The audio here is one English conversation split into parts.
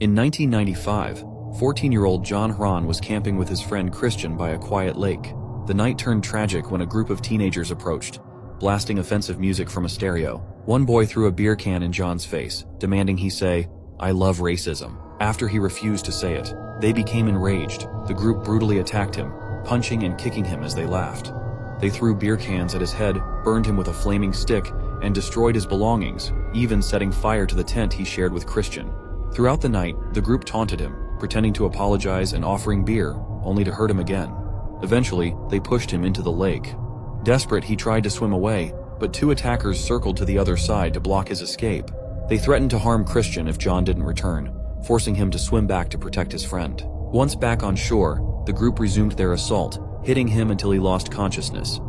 In 1995, 14-year-old John Hran was camping with his friend Christian by a quiet lake. The night turned tragic when a group of teenagers approached, blasting offensive music from a stereo. One boy threw a beer can in John's face, demanding he say, "I love racism." After he refused to say it, they became enraged. The group brutally attacked him, punching and kicking him as they laughed. They threw beer cans at his head, burned him with a flaming stick, and destroyed his belongings, even setting fire to the tent he shared with Christian. Throughout the night, the group taunted him, pretending to apologize and offering beer, only to hurt him again. Eventually, they pushed him into the lake. Desperate, he tried to swim away, but two attackers circled to the other side to block his escape. They threatened to harm Christian if John didn't return, forcing him to swim back to protect his friend. Once back on shore, the group resumed their assault, hitting him until he lost consciousness.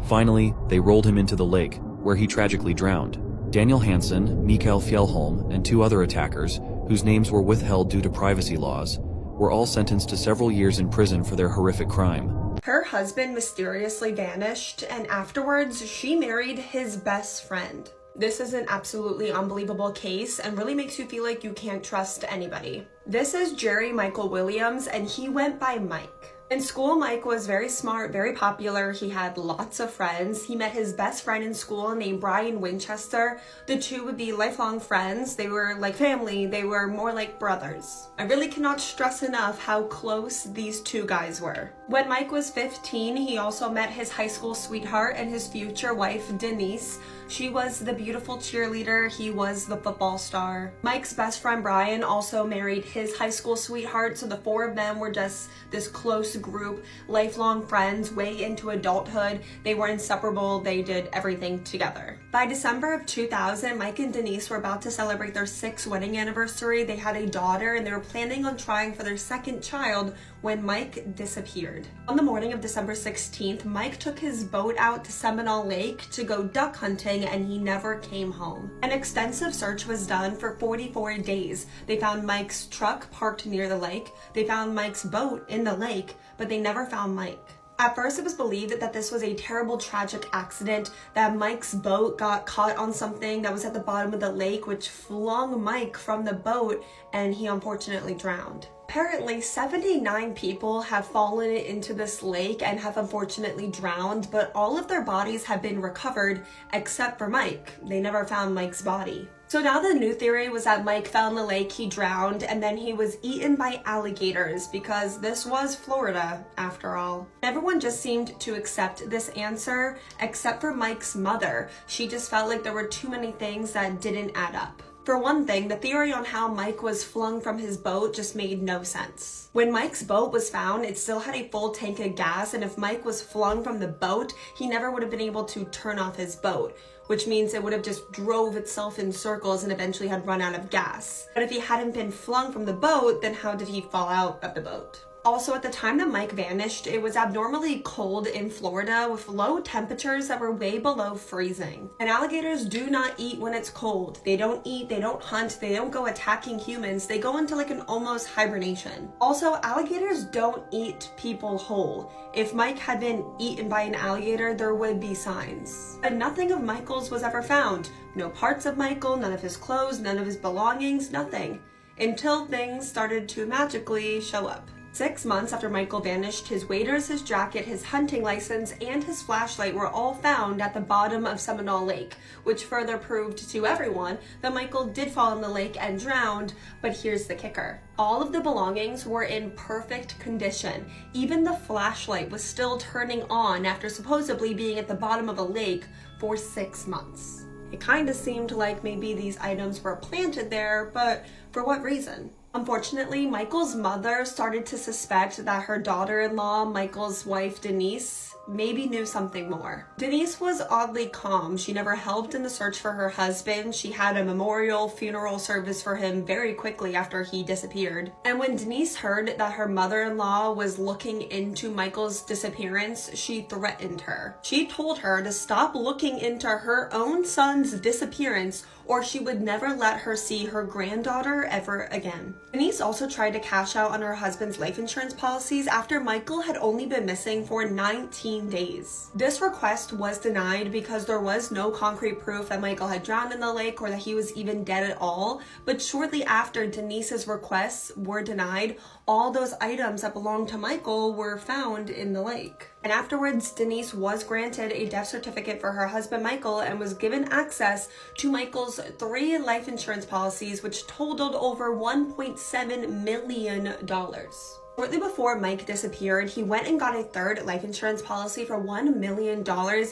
Finally, they rolled him into the lake, where he tragically drowned. Daniel Hansen, Mikael Fjellholm, and two other attackers, whose names were withheld due to privacy laws, were all sentenced to several years in prison for their horrific crime. Her husband mysteriously vanished, and afterwards, she married his best friend. This is an absolutely unbelievable case and really makes you feel like you can't trust anybody. This is Jerry Michael Williams, and he went by Mike. In school, Mike was very smart, very popular. He had lots of friends. He met his best friend in school named Brian Winchester. The two would be lifelong friends. They were like family. They were more like brothers. I really cannot stress enough how close these two guys were. When Mike was 15, he also met his high school sweetheart and his future wife, Denise. She was the beautiful cheerleader. He was the football star. Mike's best friend Brian also married his high school sweetheart, so the four of them were just this close group, lifelong friends, way into adulthood. They were inseparable. They did everything together. By December of 2000, Mike and Denise were about to celebrate their 6th wedding anniversary. They had a daughter, and they were planning on trying for their second child when Mike disappeared. On the morning of December 16th, Mike took his boat out to Seminole Lake to go duck hunting, and he never came home. An extensive search was done for 44 days. They found Mike's truck parked near the lake. They found Mike's boat in the lake, but they never found Mike. At first, it was believed that this was a terrible, tragic accident, that Mike's boat got caught on something that was at the bottom of the lake, which flung Mike from the boat, and he unfortunately drowned. Apparently, 79 people have fallen into this lake and have unfortunately drowned, but all of their bodies have been recovered except for Mike. They never found Mike's body. So now the new theory was that Mike fell in the lake, he drowned, and then he was eaten by alligators, because this was Florida, after all. Everyone just seemed to accept this answer, except for Mike's mother. She just felt like there were too many things that didn't add up. For one thing, the theory on how Mike was flung from his boat just made no sense. When Mike's boat was found, it still had a full tank of gas, and if Mike was flung from the boat, he never would have been able to turn off his boat, which means it would have just drove itself in circles and eventually had run out of gas. But if he hadn't been flung from the boat, then how did he fall out of the boat? Also, at the time that Mike vanished, it was abnormally cold in Florida with low temperatures that were way below freezing. And alligators do not eat when it's cold. They don't eat, they don't hunt, they don't go attacking humans. They go into like an almost hibernation. Also, alligators don't eat people whole. If Mike had been eaten by an alligator, there would be signs. But nothing of Michael's was ever found. No parts of Michael, none of his clothes, none of his belongings, nothing. Until things started to magically show up. 6 months after Michael vanished, his waders, his jacket, his hunting license, and his flashlight were all found at the bottom of Seminole Lake, which further proved to everyone that Michael did fall in the lake and drowned. But here's the kicker. All of the belongings were in perfect condition. Even the flashlight was still turning on after supposedly being at the bottom of a lake for 6 months. It kind of seemed like maybe these items were planted there, but for what reason? Unfortunately, Michael's mother started to suspect that her daughter-in-law, Michael's wife Denise, maybe knew something more. Denise was oddly calm. She never helped in the search for her husband. She had a memorial funeral service for him very quickly after he disappeared. And when Denise heard that her mother-in-law was looking into Michael's disappearance, she threatened her. She told her to stop looking into her own son's disappearance, or she would never let her see her granddaughter ever again. Denise also tried to cash out on her husband's life insurance policies after Michael had only been missing for 19 days. This request was denied because there was no concrete proof that Michael had drowned in the lake or that he was even dead at all, but shortly after Denise's requests were denied, all those items that belonged to Michael were found in the lake. And afterwards, Denise was granted a death certificate for her husband Michael and was given access to Michael's 3 life insurance policies, which totaled over $1.7 million. Shortly before Mike disappeared, he went and got a 3rd life insurance policy for $1 million,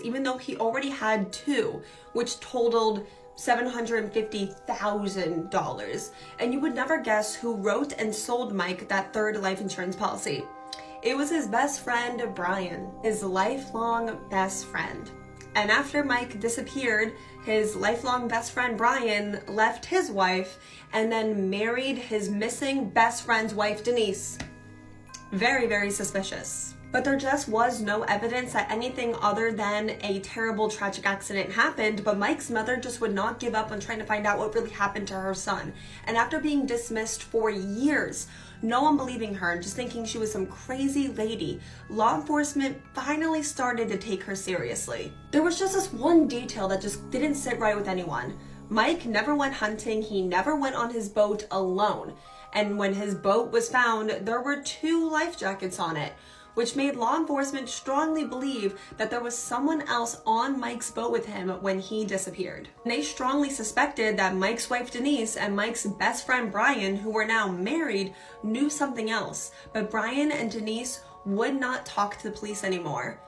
even though he already had 2, which totaled $750,000. And you would never guess who wrote and sold Mike that 3rd life insurance policy. It was his best friend, Brian, his lifelong best friend. And after Mike disappeared, his lifelong best friend, Brian, left his wife and then married his missing best friend's wife, Denise. Very, very suspicious. But there just was no evidence that anything other than a terrible tragic accident happened, but Mike's mother just would not give up on trying to find out what really happened to her son. And after being dismissed for years, no one believing her and just thinking she was some crazy lady, law enforcement finally started to take her seriously. There was just this one detail that just didn't sit right with anyone. Mike never went hunting, he never went on his boat alone. And when his boat was found, there were 2 life jackets on it, which made law enforcement strongly believe that there was someone else on Mike's boat with him when he disappeared. And they strongly suspected that Mike's wife Denise and Mike's best friend Brian, who were now married, knew something else. But Brian and Denise would not talk to the police anymore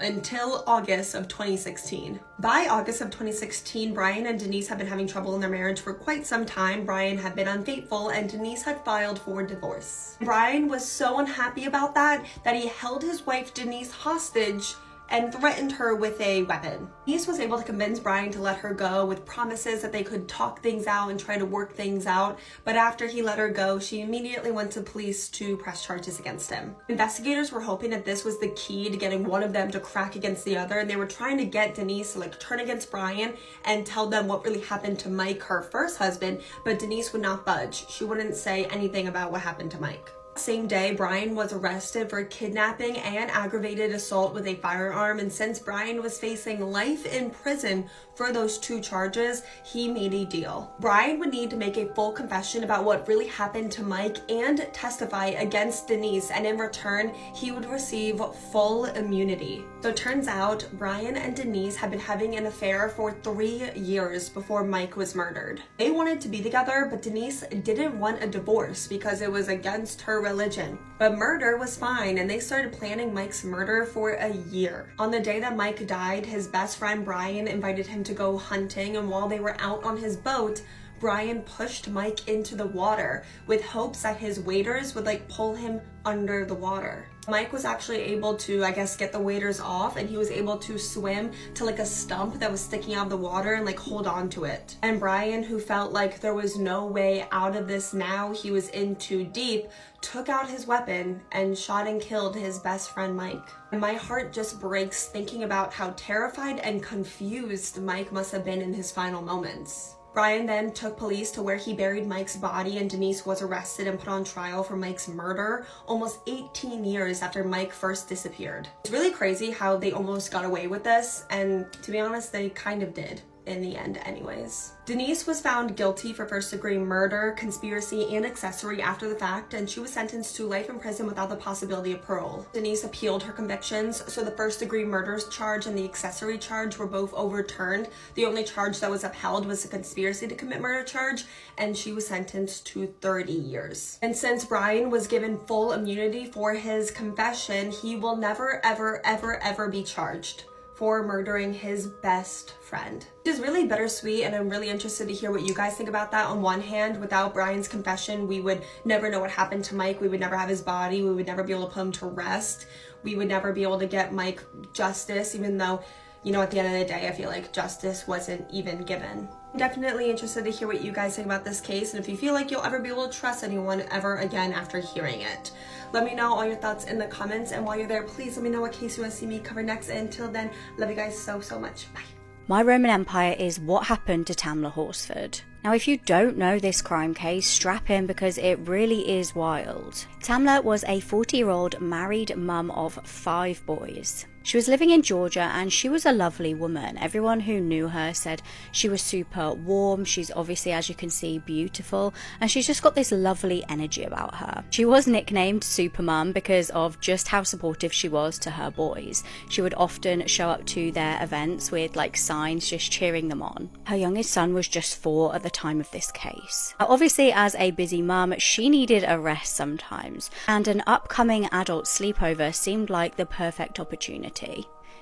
until August of 2016. By August of 2016, Brian and Denise had been having trouble in their marriage for quite some time. Brian had been unfaithful and Denise had filed for divorce. Brian was so unhappy about that he held his wife Denise hostage and threatened her with a weapon. Denise was able to convince Brian to let her go with promises that they could talk things out and try to work things out, but after he let her go, she immediately went to police to press charges against him. Investigators were hoping that this was the key to getting one of them to crack against the other, and they were trying to get Denise to turn against Brian and tell them what really happened to Mike, her first husband, but Denise would not budge. She wouldn't say anything about what happened to Mike. Same day, Brian was arrested for kidnapping and aggravated assault with a firearm, and since Brian was facing life in prison for those 2 charges, he made a deal. Brian would need to make a full confession about what really happened to Mike and testify against Denise, and in return, he would receive full immunity. So it turns out Brian and Denise had been having an affair for 3 years before Mike was murdered. They wanted to be together, but Denise didn't want a divorce because it was against her religion. But murder was fine, and they started planning Mike's murder for a year. On the day that Mike died, his best friend Brian invited him to go hunting, and while they were out on his boat, Brian pushed Mike into the water with hopes that his waders would pull him under the water. Mike was actually able to, get the waders off, and he was able to swim to a stump that was sticking out of the water and hold on to it. And Brian, who felt like there was no way out of this now, he was in too deep, took out his weapon and shot and killed his best friend Mike. And my heart just breaks thinking about how terrified and confused Mike must have been in his final moments. Brian then took police to where he buried Mike's body, and Denise was arrested and put on trial for Mike's murder almost 18 years after Mike first disappeared. It's really crazy how they almost got away with this, and to be honest, they kind of did in the end anyways. Denise was found guilty for first-degree murder, conspiracy, and accessory after the fact, and she was sentenced to life in prison without the possibility of parole. Denise appealed her convictions, so the first-degree murder charge and the accessory charge were both overturned. The only charge that was upheld was the conspiracy to commit murder charge, and she was sentenced to 30 years. And since Brian was given full immunity for his confession, he will never, ever, ever, ever be charged for murdering his best friend. It is really bittersweet, and I'm really interested to hear what you guys think about that. On one hand, without Brian's confession, we would never know what happened to Mike. We would never have his body. We would never be able to put him to rest. We would never be able to get Mike justice, even though, at the end of the day, I feel like justice wasn't even given. I'm definitely interested to hear what you guys think about this case, and if you feel like you'll ever be able to trust anyone ever again after hearing it. Let me know all your thoughts in the comments, and while you're there, please let me know what case you want to see me cover next. And until then, love you guys so, so much. Bye. My Roman Empire is what happened to Tamla Horsford. Now, if you don't know this crime case, strap in because it really is wild. Tamla was a 40-year-old married mum of 5 boys. She was living in Georgia and she was a lovely woman. Everyone who knew her said she was super warm. She's obviously, as you can see, beautiful, and she's just got this lovely energy about her. She was nicknamed Super Mum because of just how supportive she was to her boys. She would often show up to their events with like signs just cheering them on. Her youngest son was just 4 at the time of this case. Now, obviously, as a busy mum, she needed a rest sometimes, and an upcoming adult sleepover seemed like the perfect opportunity.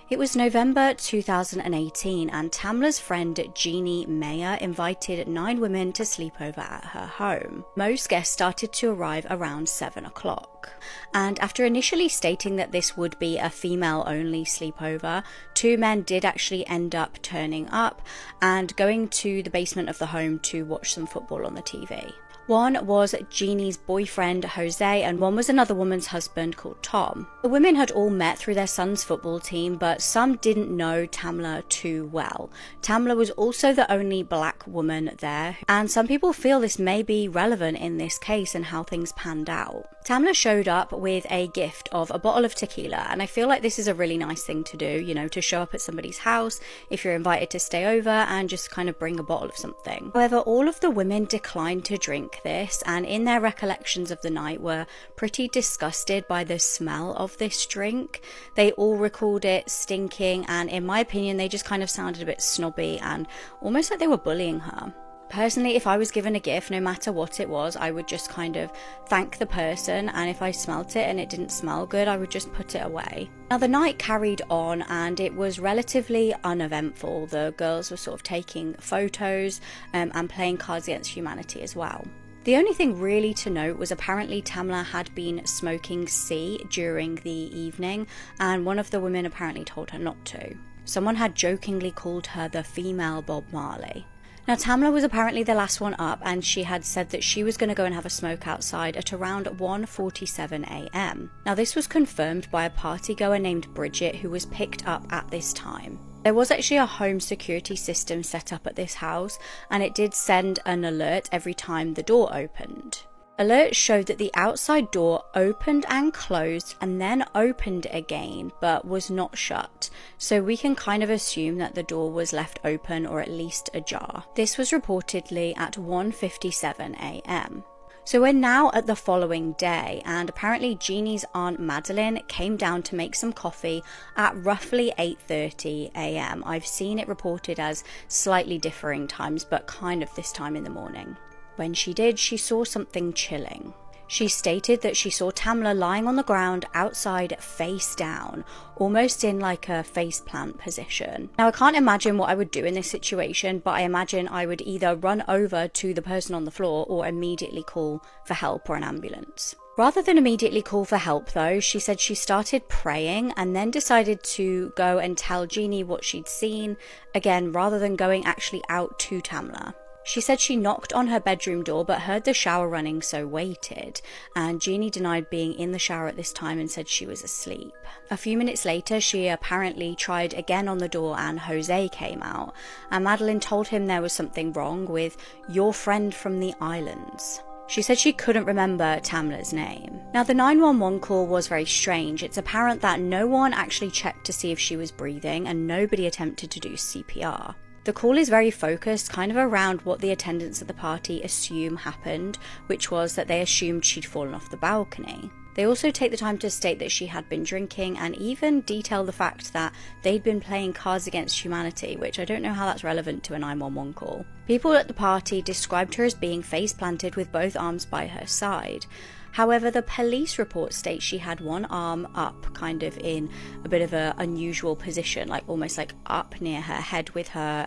It was November 2018 and Tamla's friend Jeannie Mayer invited 9 women to sleep over at her home. Most guests started to arrive around 7 o'clock. And after initially stating that this would be a female-only sleepover, 2 men did actually end up turning up and going to the basement of the home to watch some football on the TV. One was Jeannie's boyfriend, Jose, and one was another woman's husband called Tom. The women had all met through their son's football team, but some didn't know Tamla too well. Tamla was also the only black woman there, and some people feel this may be relevant in this case and how things panned out. Tamla showed up with a gift of a bottle of tequila, and I feel like this is a really nice thing to do, you know, to show up at somebody's house if you're invited to stay over and just kind of bring a bottle of something. However, all of the women declined to drink this, and in their recollections of the night were pretty disgusted by the smell of this drink. They all recalled it stinking, and in my opinion they just kind of sounded a bit snobby and almost like they were bullying her. Personally, if I was given a gift, no matter what it was, I would just kind of thank the person, and if I smelt it and it didn't smell good, I would just put it away. Now, the night carried on and it was relatively uneventful. The girls were sort of taking photos and playing Cards Against Humanity as well. The only thing really to note was apparently Tamla had been smoking C during the evening, and one of the women apparently told her not to. Someone had jokingly called her the female Bob Marley. Now, Tamla was apparently the last one up, and she had said that she was going to go and have a smoke outside at around 1:47 a.m. Now, this was confirmed by a partygoer named Bridget, who was picked up at this time. There was actually a home security system set up at this house, and it did send an alert every time the door opened. Alerts showed that the outside door opened and closed and then opened again, but was not shut. So we can kind of assume that the door was left open or at least ajar. This was reportedly at 1:57 a.m. So we're now at the following day, and apparently Jeannie's aunt Madeline came down to make some coffee at roughly 8:30 a.m. I've seen it reported as slightly differing times, but kind of this time in the morning. When she did, she saw something chilling. She stated that she saw Tamla lying on the ground outside face down, almost in like a faceplant position. Now, I can't imagine what I would do in this situation, but I imagine I would either run over to the person on the floor or immediately call for help or an ambulance. Rather than immediately call for help though, she said she started praying and then decided to go and tell Jeannie what she'd seen, again, rather than going actually out to Tamla. She said she knocked on her bedroom door but heard the shower running, so waited, and Jeannie denied being in the shower at this time and said she was asleep. A few minutes later, she apparently tried again on the door and Jose came out, and Madeline told him there was something wrong with your friend from the islands. She said she couldn't remember Tamla's name. Now, the 911 call was very strange. It's apparent that no one actually checked to see if she was breathing and nobody attempted to do CPR. The call is very focused kind of around what the attendants at the party assume happened, which was that they assumed she'd fallen off the balcony. They also take the time to state that she had been drinking and even detail the fact that they'd been playing Cards Against Humanity, which I don't know how that's relevant to a 911 call. People at the party described her as being face planted with both arms by her side. However, the police report states she had one arm up, kind of in a bit of an unusual position, like almost like up near her head with her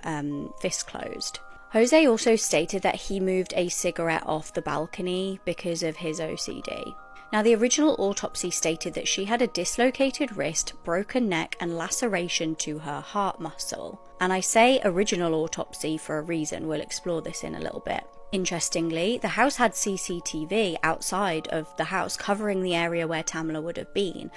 fist closed. Jose also stated that he moved a cigarette off the balcony because of his OCD. Now, the original autopsy stated that she had a dislocated wrist, broken neck, and laceration to her heart muscle. And I say original autopsy for a reason. We'll explore this in a little bit. Interestingly, the house had CCTV outside of the house covering the area where Tamla would have been.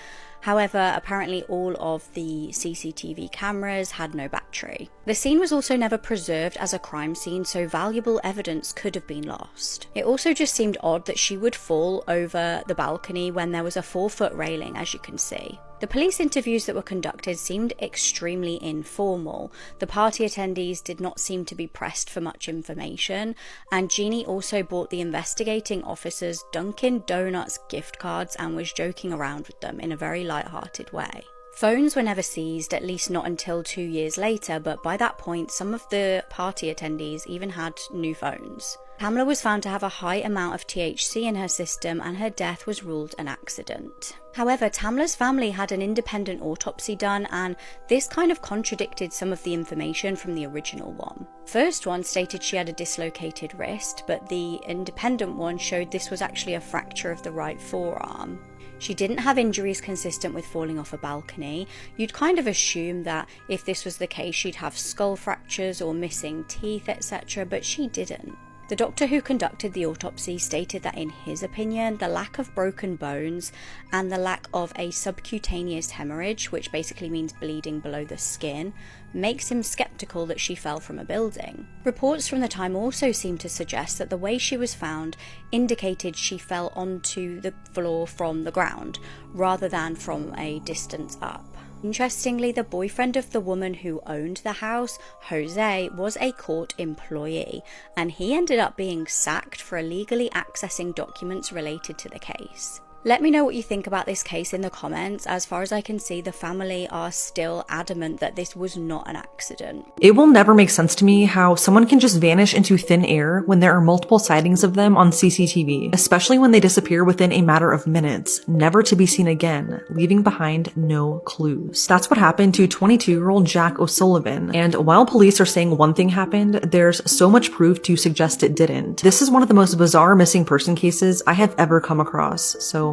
However, apparently all of the CCTV cameras had no battery. The scene was also never preserved as a crime scene, so valuable evidence could have been lost. It also just seemed odd that she would fall over the balcony when there was a 4-foot railing, as you can see. The police interviews that were conducted seemed extremely informal. The party attendees did not seem to be pressed for much information, and Jeannie also bought the investigating officers Dunkin' Donuts gift cards and was joking around with them in a very light-hearted way. Phones were never seized, at least not until 2 years later, but by that point some of the party attendees even had new phones. Tamla was found to have a high amount of THC in her system and her death was ruled an accident. However, Tamla's family had an independent autopsy done, and this kind of contradicted some of the information from the original one. First one stated she had a dislocated wrist, but the independent one showed this was actually a fracture of the right forearm. She didn't have injuries consistent with falling off a balcony. You'd kind of assume that if this was the case she'd have skull fractures or missing teeth, etc., but she didn't. The doctor who conducted the autopsy stated that in his opinion, the lack of broken bones and the lack of a subcutaneous hemorrhage, which basically means bleeding below the skin, makes him skeptical that she fell from a building. Reports from the time also seem to suggest that the way she was found indicated she fell onto the floor from the ground, rather than from a distance up. Interestingly, the boyfriend of the woman who owned the house, Jose, was a court employee, and he ended up being sacked for illegally accessing documents related to the case. Let me know what you think about this case in the comments. As far as I can see, the family are still adamant that this was not an accident. It will never make sense to me how someone can just vanish into thin air when there are multiple sightings of them on CCTV, especially when they disappear within a matter of minutes, never to be seen again, leaving behind no clues. That's what happened to 22-year-old Jack O'Sullivan, and while police are saying one thing happened, there's so much proof to suggest it didn't. This is one of the most bizarre missing person cases I have ever come across, so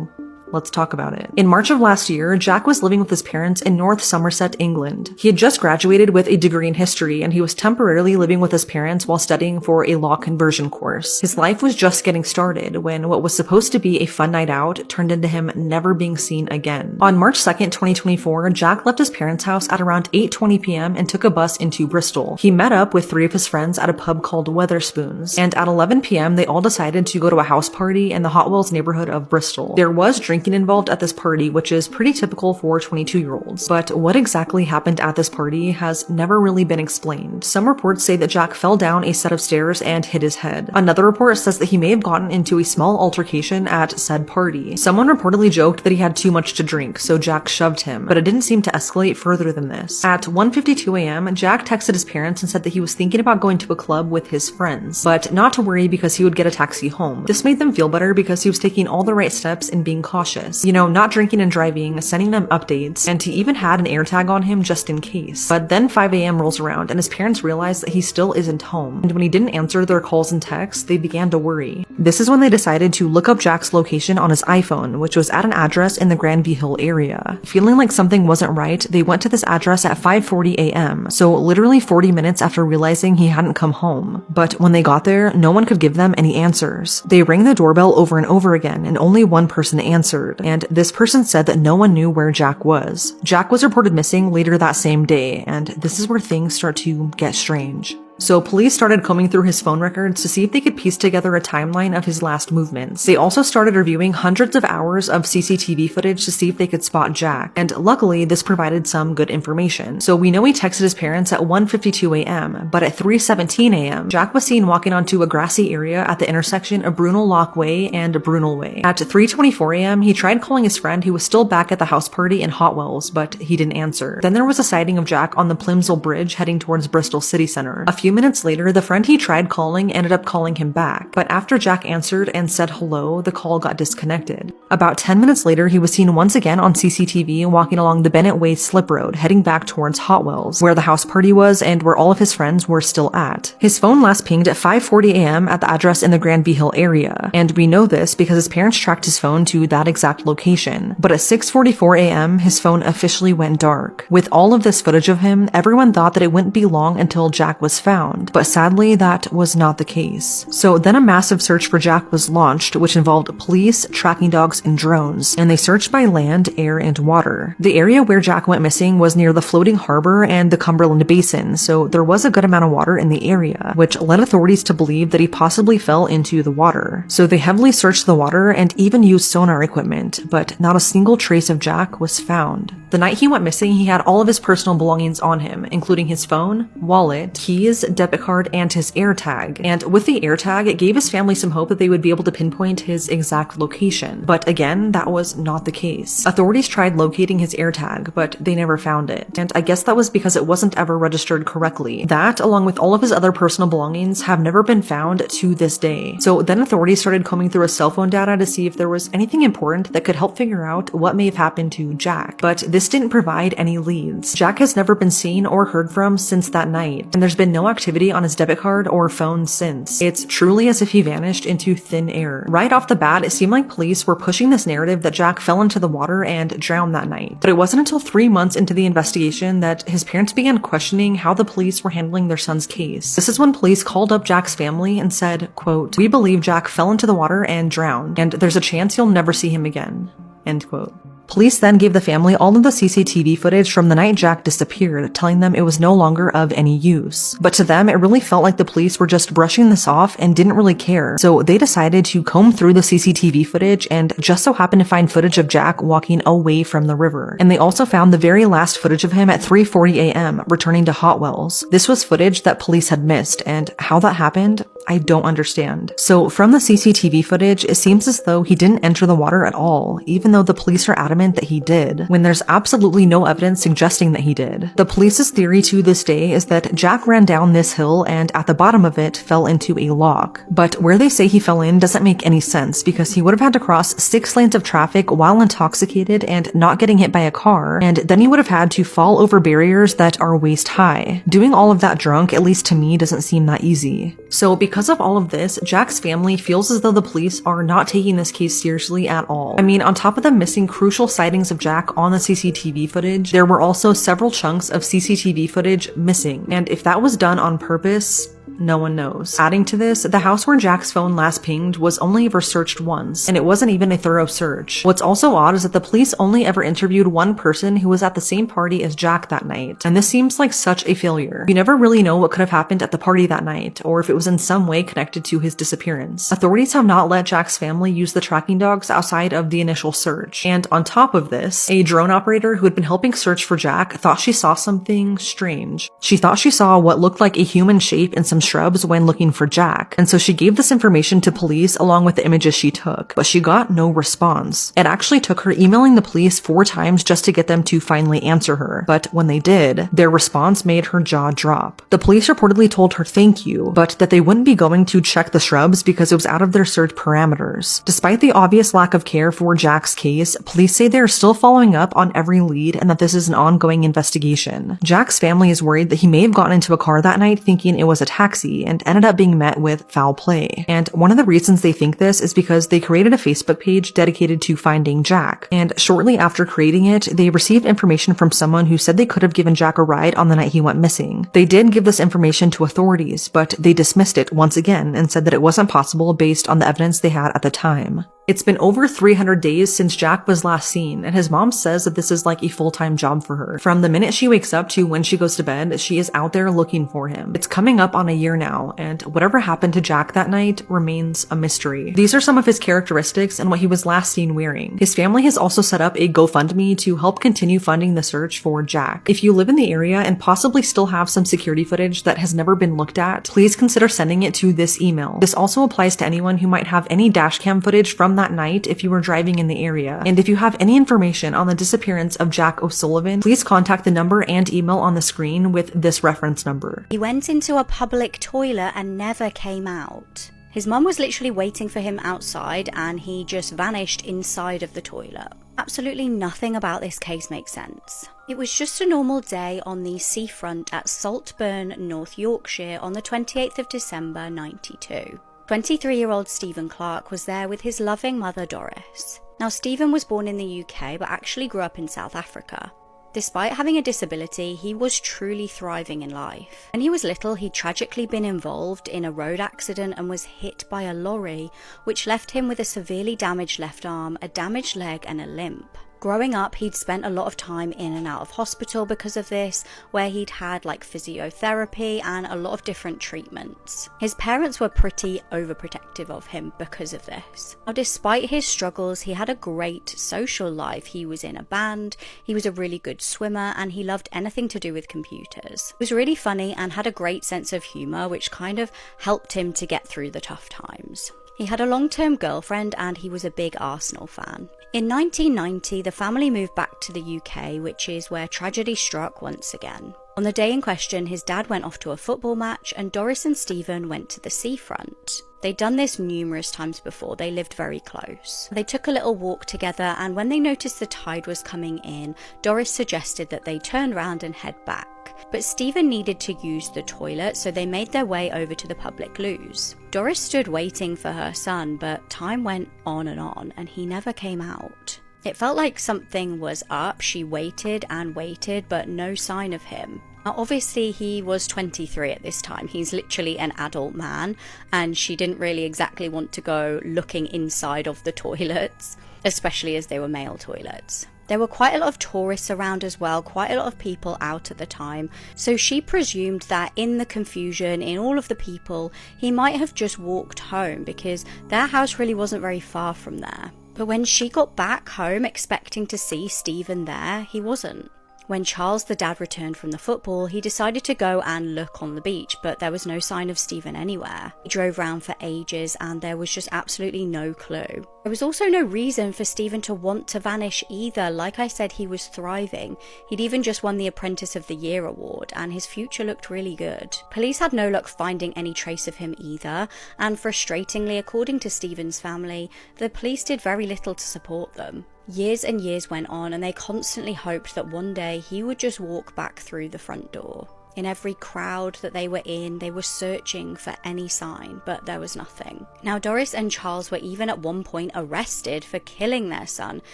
let's talk about it. In March of last year, Jack was living with his parents in North Somerset, England. He had just graduated with a degree in history, and he was temporarily living with his parents while studying for a law conversion course. His life was just getting started when what was supposed to be a fun night out turned into him never being seen again. On March 2nd, 2024, Jack left his parents' house at around 8:20 p.m. and took a bus into Bristol. He met up with 3 of his friends at a pub called Wetherspoons, and at 11 p.m. they all decided to go to a house party in the Hotwells neighborhood of Bristol. There was drinking involved at this party, which is pretty typical for 22-year-olds. But what exactly happened at this party has never really been explained. Some reports say that Jack fell down a set of stairs and hit his head. Another report says that he may have gotten into a small altercation at said party. Someone reportedly joked that he had too much to drink, so Jack shoved him, but it didn't seem to escalate further than this. At 1:52 a.m., Jack texted his parents and said that he was thinking about going to a club with his friends, but not to worry because he would get a taxi home. This made them feel better because he was taking all the right steps and being cautious. You know, not drinking and driving, sending them updates, and he even had an AirTag on him just in case. But then 5 a.m. rolls around and his parents realize that he still isn't home, and when he didn't answer their calls and texts, they began to worry. This is when they decided to look up Jack's location on his iPhone, which was at an address in the Granby Hill area. Feeling like something wasn't right, they went to this address at 5:40 a.m., so literally 40 minutes after realizing he hadn't come home. But when they got there, no one could give them any answers. They rang the doorbell over and over again, and only one person answered, and this person said that no one knew where Jack was. Jack was reported missing later that same day, and this is where things start to get strange. So police started combing through his phone records to see if they could piece together a timeline of his last movements. They also started reviewing hundreds of hours of CCTV footage to see if they could spot Jack, and luckily this provided some good information. So we know he texted his parents at 1:52 a.m., but at 3:17 a.m., Jack was seen walking onto a grassy area at the intersection of Brunel Lock Way and Brunel Way. At 3:24 a.m., he tried calling his friend who was still back at the house party in Hotwells, but he didn't answer. Then there was a sighting of Jack on the Plimsoll Bridge heading towards Bristol City Centre. A few minutes later, the friend he tried calling ended up calling him back, but after Jack answered and said hello, the call got disconnected. About 10 minutes later, he was seen once again on CCTV walking along the Bennett Way slip road, heading back towards Hotwells, where the house party was and where all of his friends were still at. His phone last pinged at 5:40 a.m. at the address in the Granby Hill area, and we know this because his parents tracked his phone to that exact location. But at 6:44 a.m., his phone officially went dark. With all of this footage of him, everyone thought that it wouldn't be long until Jack was found. found, but sadly that was not the case. So then a massive search for Jack was launched, which involved police, tracking dogs, and drones, and they searched by land, air, and water. The area where Jack went missing was near the floating harbor and the Cumberland Basin, so there was a good amount of water in the area, which led authorities to believe that he possibly fell into the water. So they heavily searched the water and even used sonar equipment, but not a single trace of Jack was found. The night he went missing, he had all of his personal belongings on him, including his phone, wallet, keys, debit card, and his AirTag. And with the AirTag, it gave his family some hope that they would be able to pinpoint his exact location. But again, that was not the case. Authorities tried locating his AirTag, but they never found it. And I guess that was because it wasn't ever registered correctly. That, along with all of his other personal belongings, have never been found to this day. So then authorities started combing through his cell phone data to see if there was anything important that could help figure out what may have happened to Jack. But this didn't provide any leads. Jack has never been seen or heard from since that night, and there's been no activity on his debit card or phone since. It's truly as if he vanished into thin air. Right off the bat, it seemed like police were pushing this narrative that Jack fell into the water and drowned that night. But it wasn't until 3 months into the investigation that his parents began questioning how the police were handling their son's case. This is when police called up Jack's family and said, quote, "We believe Jack fell into the water and drowned, and there's a chance you'll never see him again." End quote. Police then gave the family all of the CCTV footage from the night Jack disappeared, telling them it was no longer of any use. But to them, it really felt like the police were just brushing this off and didn't really care. So they decided to comb through the CCTV footage and just so happened to find footage of Jack walking away from the river. And they also found the very last footage of him at 3:40 a.m., returning to Hot Wells. This was footage that police had missed, and how that happened, I don't understand. So from the CCTV footage, it seems as though he didn't enter the water at all, even though the police are adamant that he did, when there's absolutely no evidence suggesting that he did. The police's theory to this day is that Jack ran down this hill and at the bottom of it fell into a lock. But where they say he fell in doesn't make any sense, because he would have had to cross 6 lanes of traffic while intoxicated and not getting hit by a car, and then he would have had to fall over barriers that are waist high. Doing all of that drunk, at least to me, doesn't seem that easy. So because of all of this, Jack's family feels as though the police are not taking this case seriously at all. I mean, on top of them missing crucial sightings of Jack on the CCTV footage, there were also several chunks of CCTV footage missing, and if that was done on purpose, no one knows. Adding to this, the house where Jack's phone last pinged was only ever searched once, and it wasn't even a thorough search. What's also odd is that the police only ever interviewed one person who was at the same party as Jack that night, and this seems like such a failure. You never really know what could have happened at the party that night, or if it was in some way connected to his disappearance. Authorities have not let Jack's family use the tracking dogs outside of the initial search, and on top of this, a drone operator who had been helping search for Jack thought she saw something strange. She thought she saw what looked like a human shape in some shrubs when looking for Jack, and so she gave this information to police along with the images she took, but she got no response. It actually took her emailing the police 4 times just to get them to finally answer her, but when they did, their response made her jaw drop. The police reportedly told her thank you, but that they wouldn't be going to check the shrubs because it was out of their search parameters. Despite the obvious lack of care for Jack's case, police say they are still following up on every lead and that this is an ongoing investigation. Jack's family is worried that he may have gotten into a car that night thinking it was a taxi and ended up being met with foul play. And one of the reasons they think this is because they created a Facebook page dedicated to finding Jack. And shortly after creating it, they received information from someone who said they could have given Jack a ride on the night he went missing. They did give this information to authorities, but they dismissed it once again and said that it wasn't possible based on the evidence they had at the time. It's been over 300 days since Jack was last seen, and his mom says that this is like a full-time job for her. From the minute she wakes up to when she goes to bed, she is out there looking for him. It's coming up on a year now, and whatever happened to Jack that night remains a mystery. These are some of his characteristics and what he was last seen wearing. His family has also set up a GoFundMe to help continue funding the search for Jack. If you live in the area and possibly still have some security footage that has never been looked at, please consider sending it to this email. This also applies to anyone who might have any dashcam footage from that night if you were driving in the area. And if you have any information on the disappearance of Jack O'Sullivan, please contact the number and email on the screen with this reference number. He went into a public toilet and never came out. His mum was literally waiting for him outside and he just vanished inside of the toilet. Absolutely nothing about this case makes sense. It was just a normal day on the seafront at Saltburn, North Yorkshire on the 28th of December 92. 23-year-old Stephen Clark was there with his loving mother Doris. Now Stephen was born in the UK but actually grew up in South Africa. Despite having a disability, he was truly thriving in life. When he was little, he'd tragically been involved in a road accident and was hit by a lorry, which left him with a severely damaged left arm, a damaged leg, and a limp. Growing up, he'd spent a lot of time in and out of hospital because of this, where he'd had like physiotherapy and a lot of different treatments. His parents were pretty overprotective of him because of this. Now, despite his struggles, he had a great social life. He was in a band, he was a really good swimmer, and he loved anything to do with computers. He was really funny and had a great sense of humour, which kind of helped him to get through the tough times. He had a long-term girlfriend and he was a big Arsenal fan. In 1990, the family moved back to the UK, which is where tragedy struck once again. On the day in question, his dad went off to a football match and Doris and Stephen went to the seafront. They'd done this numerous times before, they lived very close. They took a little walk together, and when they noticed the tide was coming in, Doris suggested that they turn round and head back. But Stephen needed to use the toilet, so they made their way over to the public loos. Doris stood waiting for her son, but time went on and he never came out. It felt like something was up. She waited and waited, but no sign of him. Now, obviously, he was 23 at this time. He's literally an adult man, and she didn't really exactly want to go looking inside of the toilets, especially as they were male toilets. There were quite a lot of tourists around as well, quite a lot of people out at the time, so she presumed that in the confusion, in all of the people, he might have just walked home because their house really wasn't very far from there. But when she got back home expecting to see Stephen there, he wasn't. When Charles, the dad, returned from the football, he decided to go and look on the beach, but there was no sign of Stephen anywhere. He drove around for ages and there was just absolutely no clue. There was also no reason for Stephen to want to vanish either. Like I said, he was thriving. He'd even just won the Apprentice of the Year award and his future looked really good. Police had no luck finding any trace of him either, and frustratingly, according to Stephen's family, the police did very little to support them. Years and years went on and they constantly hoped that one day he would just walk back through the front door. In every crowd that they were in, they were searching for any sign, but there was nothing. Now, Doris and Charles were even at one point arrested for killing their son,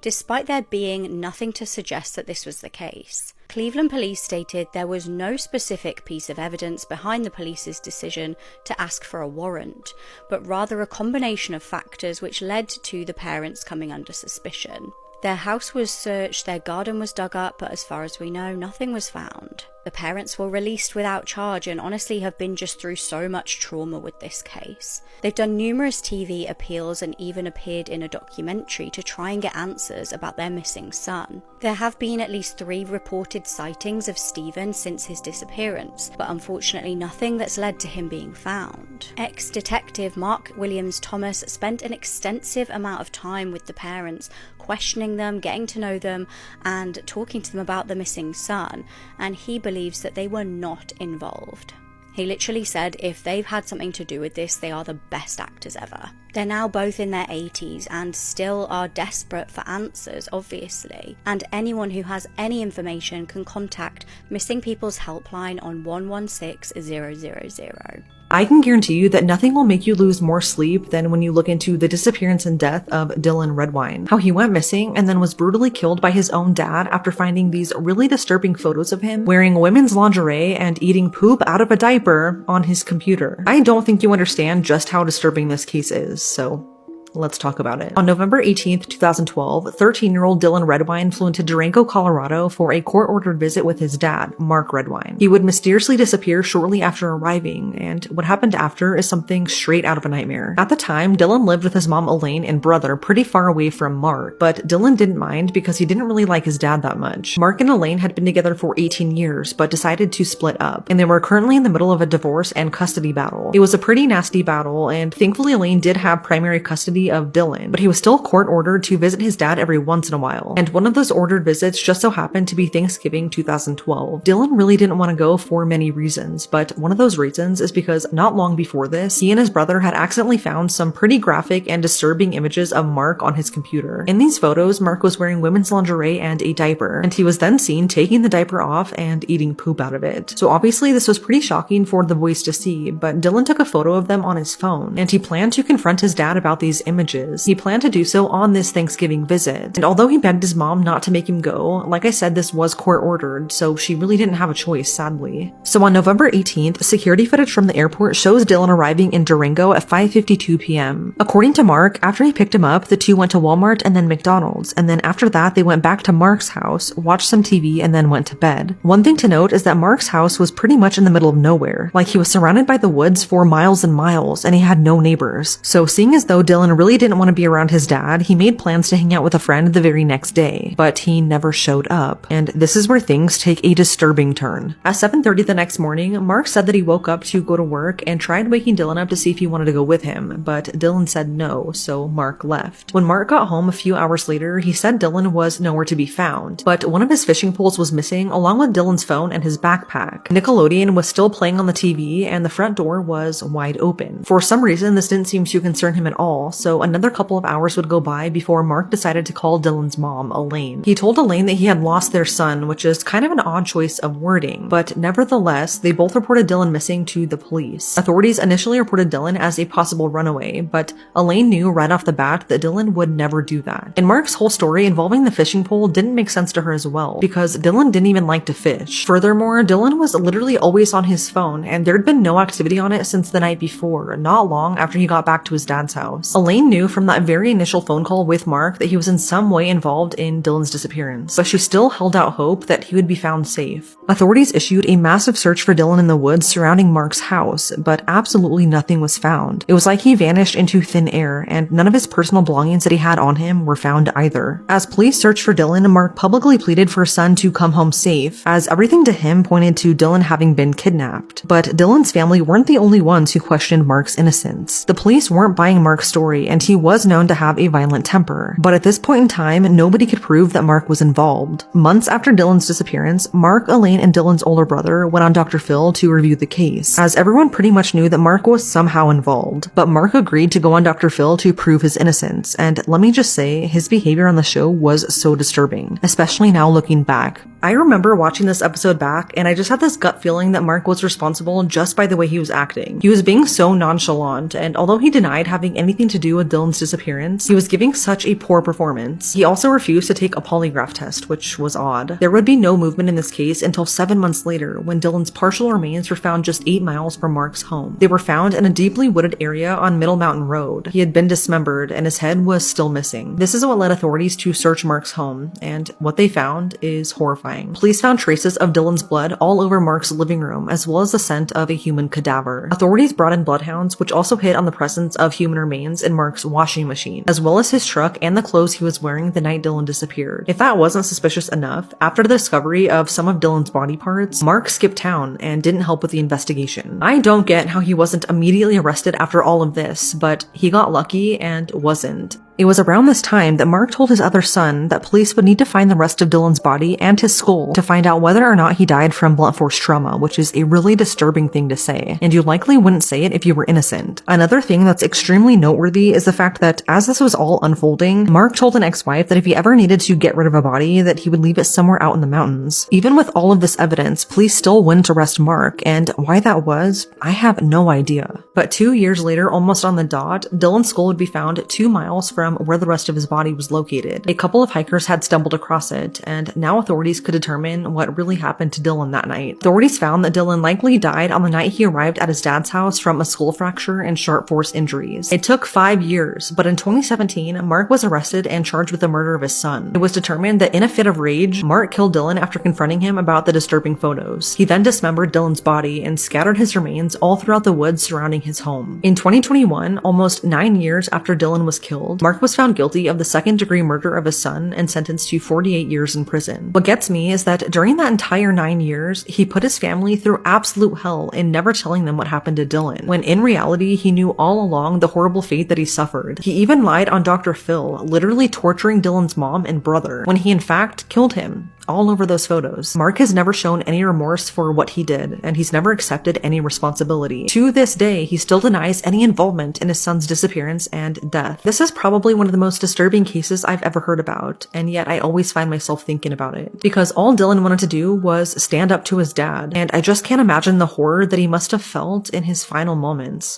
despite there being nothing to suggest that this was the case. Cleveland police stated there was no specific piece of evidence behind the police's decision to ask for a warrant, but rather a combination of factors which led to the parents coming under suspicion. Their house was searched, their garden was dug up, but as far as we know, nothing was found. The parents were released without charge and honestly have been just through so much trauma with this case. They've done numerous TV appeals and even appeared in a documentary to try and get answers about their missing son. There have been at least 3 reported sightings of Stephen since his disappearance, but unfortunately nothing that's led to him being found. Ex-detective Mark Williams Thomas spent an extensive amount of time with the parents, questioning them, getting to know them, and talking to them about the missing son, and he believes that they were not involved. He literally said if they've had something to do with this, they are the best actors ever. They're now both in their 80s and still are desperate for answers, obviously. And anyone who has any information can contact Missing People's Helpline on 116000. I can guarantee you that nothing will make you lose more sleep than when you look into the disappearance and death of Dylan Redwine. How he went missing and then was brutally killed by his own dad after finding these really disturbing photos of him wearing women's lingerie and eating poop out of a diaper on his computer. I don't think you understand just how disturbing this case is, so let's talk about it. On November 18th, 2012, 13-year-old Dylan Redwine flew into Durango, Colorado for a court-ordered visit with his dad, Mark Redwine. He would mysteriously disappear shortly after arriving, and what happened after is something straight out of a nightmare. At the time, Dylan lived with his mom Elaine and brother pretty far away from Mark, but Dylan didn't mind because he didn't really like his dad that much. Mark and Elaine had been together for 18 years, but decided to split up, and they were currently in the middle of a divorce and custody battle. It was a pretty nasty battle, and thankfully Elaine did have primary custody of Dylan, but he was still court-ordered to visit his dad every once in a while, and one of those ordered visits just so happened to be Thanksgiving 2012. Dylan really didn't want to go for many reasons, but one of those reasons is because not long before this, he and his brother had accidentally found some pretty graphic and disturbing images of Mark on his computer. In these photos, Mark was wearing women's lingerie and a diaper, and he was then seen taking the diaper off and eating poop out of it. So obviously this was pretty shocking for the boys to see, but Dylan took a photo of them on his phone, and he planned to confront his dad about these images. He planned to do so on this Thanksgiving visit. And although he begged his mom not to make him go, like I said, this was court-ordered, so she really didn't have a choice, sadly. So on November 18th, security footage from the airport shows Dylan arriving in Durango at 5:52 p.m. According to Mark, after he picked him up, the two went to Walmart and then McDonald's, and then after that, they went back to Mark's house, watched some TV, and then went to bed. One thing to note is that Mark's house was pretty much in the middle of nowhere. Like, he was surrounded by the woods for miles and miles, and he had no neighbors. So seeing as though Dylan really didn't want to be around his dad, he made plans to hang out with a friend the very next day, but he never showed up. And this is where things take a disturbing turn. At 7:30 the next morning, Mark said that he woke up to go to work and tried waking Dylan up to see if he wanted to go with him, but Dylan said no, so Mark left. When Mark got home a few hours later, he said Dylan was nowhere to be found, but one of his fishing poles was missing along with Dylan's phone and his backpack. Nickelodeon was still playing on the TV and the front door was wide open. For some reason, this didn't seem to concern him at all, so another couple of hours would go by before Mark decided to call Dylan's mom, Elaine. He told Elaine that he had lost their son, which is kind of an odd choice of wording, but nevertheless, they both reported Dylan missing to the police. Authorities initially reported Dylan as a possible runaway, but Elaine knew right off the bat that Dylan would never do that. And Mark's whole story involving the fishing pole didn't make sense to her as well, because Dylan didn't even like to fish. Furthermore, Dylan was literally always on his phone, and there'd been no activity on it since the night before, not long after he got back to his dad's house. Elaine knew from that very initial phone call with Mark that he was in some way involved in Dylan's disappearance, but she still held out hope that he would be found safe. Authorities issued a massive search for Dylan in the woods surrounding Mark's house, but absolutely nothing was found. It was like he vanished into thin air, and none of his personal belongings that he had on him were found either. As police searched for Dylan, Mark publicly pleaded for his son to come home safe, as everything to him pointed to Dylan having been kidnapped. But Dylan's family weren't the only ones who questioned Mark's innocence. The police weren't buying Mark's story, and he was known to have a violent temper. But at this point in time, nobody could prove that Mark was involved. Months after Dylan's disappearance, Mark, Elaine, and Dylan's older brother went on Dr. Phil to review the case, as everyone pretty much knew that Mark was somehow involved. But Mark agreed to go on Dr. Phil to prove his innocence, and let me just say, his behavior on the show was so disturbing, especially now looking back. I remember watching this episode back, and I just had this gut feeling that Mark was responsible just by the way he was acting. He was being so nonchalant, and although he denied having anything to do with Dylan's disappearance, he was giving such a poor performance. He also refused to take a polygraph test, which was odd. There would be no movement in this case until 7 months later, when Dylan's partial remains were found just 8 miles from Mark's home. They were found in a deeply wooded area on Middle Mountain Road. He had been dismembered, and his head was still missing. This is what led authorities to search Mark's home, and what they found is horrifying. Police found traces of Dylan's blood all over Mark's living room, as well as the scent of a human cadaver. Authorities brought in bloodhounds, which also hit on the presence of human remains in Mark's washing machine, as well as his truck and the clothes he was wearing the night Dylan disappeared. If that wasn't suspicious enough, after the discovery of some of Dylan's body parts, Mark skipped town and didn't help with the investigation. I don't get how he wasn't immediately arrested after all of this, but he got lucky and wasn't. It was around this time that Mark told his other son that police would need to find the rest of Dylan's body and his skull to find out whether or not he died from blunt force trauma, which is a really disturbing thing to say, and you likely wouldn't say it if you were innocent. Another thing that's extremely noteworthy is the fact that as this was all unfolding, Mark told an ex-wife that if he ever needed to get rid of a body, that he would leave it somewhere out in the mountains. Even with all of this evidence, police still wouldn't arrest Mark, and why that was, I have no idea. But 2 years later, almost on the dot, Dylan's skull would be found 2 miles from where the rest of his body was located. A couple of hikers had stumbled across it, and now authorities could determine what really happened to Dylan that night. Authorities found that Dylan likely died on the night he arrived at his dad's house from a skull fracture and sharp force injuries. It took 5 years, but in 2017, Mark was arrested and charged with the murder of his son. It was determined that in a fit of rage, Mark killed Dylan after confronting him about the disturbing photos. He then dismembered Dylan's body and scattered his remains all throughout the woods surrounding his home. In 2021, almost 9 years after Dylan was killed, Mark was found guilty of the second-degree murder of his son and sentenced to 48 years in prison. What gets me is that during that entire 9 years, he put his family through absolute hell in never telling them what happened to Dylan, when in reality, he knew all along the horrible fate that he suffered. He even lied on Dr. Phil, literally torturing Dylan's mom and brother, when he in fact killed him. All over those photos. Mark has never shown any remorse for what he did, and he's never accepted any responsibility. To this day, he still denies any involvement in his son's disappearance and death. This is probably one of the most disturbing cases I've ever heard about, and yet I always find myself thinking about it. Because all Dylan wanted to do was stand up to his dad, and I just can't imagine the horror that he must have felt in his final moments.